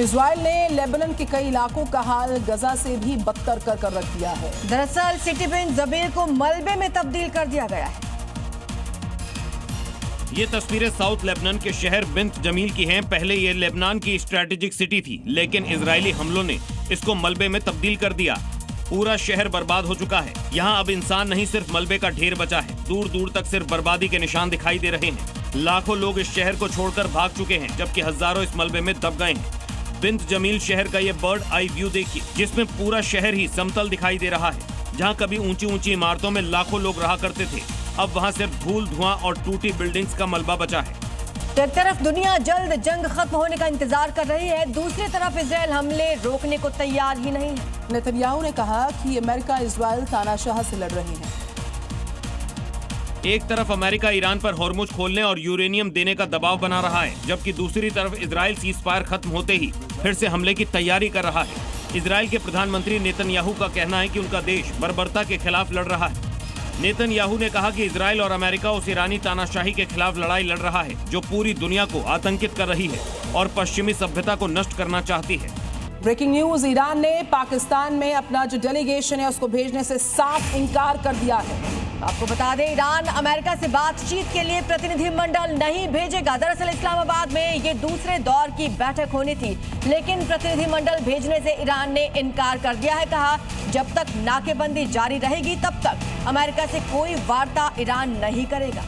Israel ने Lebanon के कई इलाकों का हाल गजा से भी बदतर कर रख दिया है। दरअसल सिटी बिन जबीर को मलबे में तब्दील कर दिया गया है। ये तस्वीरें साउथ लेबनान के शहर बिंत जमील की हैं। पहले ये लेबनान की स्ट्रेटेजिक सिटी थी, लेकिन इजरायली हमलों ने इसको मलबे में तब्दील कर दिया। पूरा शहर बर्बाद हो चुका है। यहाँ अब इंसान नहीं, सिर्फ मलबे का ढेर बचा है। दूर दूर तक सिर्फ बर्बादी के निशान दिखाई दे रहे हैं। लाखों लोग इस शहर को छोड़कर भाग चुके हैं, जबकि हजारों इस मलबे में दब गए हैं। बिंत जमील शहर का ये बर्ड आई व्यू देखिए, जिसमें पूरा शहर ही समतल दिखाई दे रहा है। जहाँ कभी ऊंची ऊंची इमारतों में लाखों लोग रहा करते थे, अब वहाँ सिर्फ धूल, धुआं और टूटी बिल्डिंग्स का मलबा बचा है। एक तरफ दुनिया जल्द जंग खत्म होने का इंतजार कर रही है, दूसरी तरफ इजराइल हमले रोकने को तैयार ही नहीं है। नेतन्याहू ने कहा कि अमेरिका इजराइल तानाशाह से लड़ रहे हैं। एक तरफ अमेरिका ईरान पर हॉर्मुज खोलने और यूरेनियम देने का दबाव बना रहा है, जबकि दूसरी तरफ इजराइल सीज़फायर खत्म होते ही फिर से हमले की तैयारी कर रहा है। इजराइल के प्रधानमंत्री नेतन्याहू का कहना है कि उनका देश बर्बरता के खिलाफ लड़ रहा है। नेतन्याहू ने कहा कि इजराइल और अमेरिका उस ईरानी तानाशाही के खिलाफ लड़ाई लड़ रहा है जो पूरी दुनिया को आतंकित कर रही है और पश्चिमी सभ्यता को नष्ट करना चाहती है। ब्रेकिंग न्यूज, ईरान ने पाकिस्तान में अपना जो डेलीगेशन है उसको भेजने से साफ इनकार कर दिया है। आपको बता दें, ईरान अमेरिका से बातचीत के लिए प्रतिनिधिमंडल नहीं भेजेगा। दरअसल इस्लामाबाद में ये दूसरे दौर की बैठक होनी थी, लेकिन प्रतिनिधिमंडल भेजने से ईरान ने इनकार कर दिया है। कहा, जब तक नाकेबंदी जारी रहेगी तब तक अमेरिका से कोई वार्ता ईरान नहीं करेगा।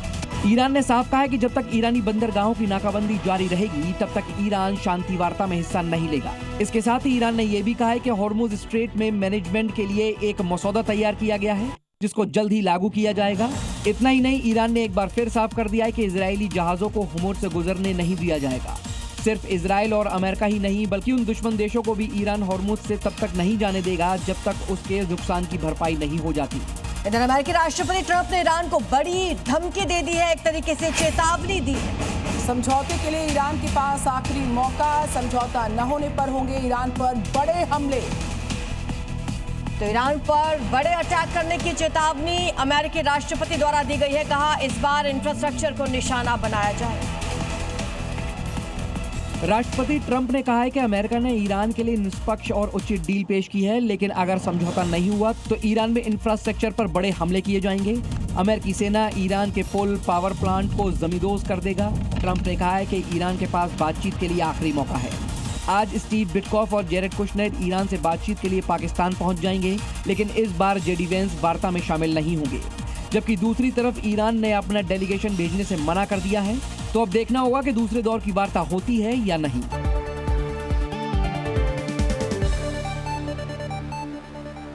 ईरान ने साफ कहा है कि जब तक ईरानी बंदरगाहों की नाकाबंदी जारी रहेगी तब तक ईरान शांति वार्ता में हिस्सा नहीं लेगा। इसके साथ ही ईरान ने यह भी कहा है कि हॉर्मुज स्ट्रेट में मैनेजमेंट के लिए एक मसौदा तैयार किया गया है, जिसको जल्द ही लागू किया जाएगा। इतना ही नहीं, ईरान ने एक बार फिर साफ कर दिया है कि इजरायली जहाजों को होर्मुज से गुजरने नहीं दिया जाएगा। सिर्फ इजराइल और अमेरिका ही नहीं, बल्कि उन दुश्मन देशों को भी ईरान होर्मुज से तब तक नहीं जाने देगा जब तक उसके नुकसान की भरपाई नहीं हो जाती। इधर अमेरिकी राष्ट्रपति ट्रंप ने ईरान को बड़ी धमकी दे दी है, एक तरीके से चेतावनी दी है। समझौते के लिए ईरान के पास आखिरी मौका, समझौता न होने पर होंगे ईरान पर बड़े हमले। तो ईरान पर बड़े अटैक करने की चेतावनी अमेरिकी राष्ट्रपति द्वारा दी गई है। कहा, इस बार इंफ्रास्ट्रक्चर को निशाना बनाया जाए। राष्ट्रपति ट्रंप ने कहा है कि अमेरिका ने ईरान के लिए निष्पक्ष और उचित डील पेश की है, लेकिन अगर समझौता नहीं हुआ तो ईरान में इंफ्रास्ट्रक्चर पर बड़े हमले किए जाएंगे। अमेरिकी सेना ईरान के पुल, पावर प्लांट को जमींदोज कर देगा। ट्रंप ने कहा है कि ईरान के पास बातचीत के लिए आखिरी मौका है। आज स्टीव बिटकॉफ और जेरेड कुशनेर ईरान से बातचीत के लिए पाकिस्तान पहुंच जाएंगे, लेकिन इस बार जेडी वेंस वार्ता में शामिल नहीं होंगे। जबकि दूसरी तरफ ईरान ने अपना डेलीगेशन भेजने से मना कर दिया है। तो अब देखना होगा कि दूसरे दौर की वार्ता होती है या नहीं।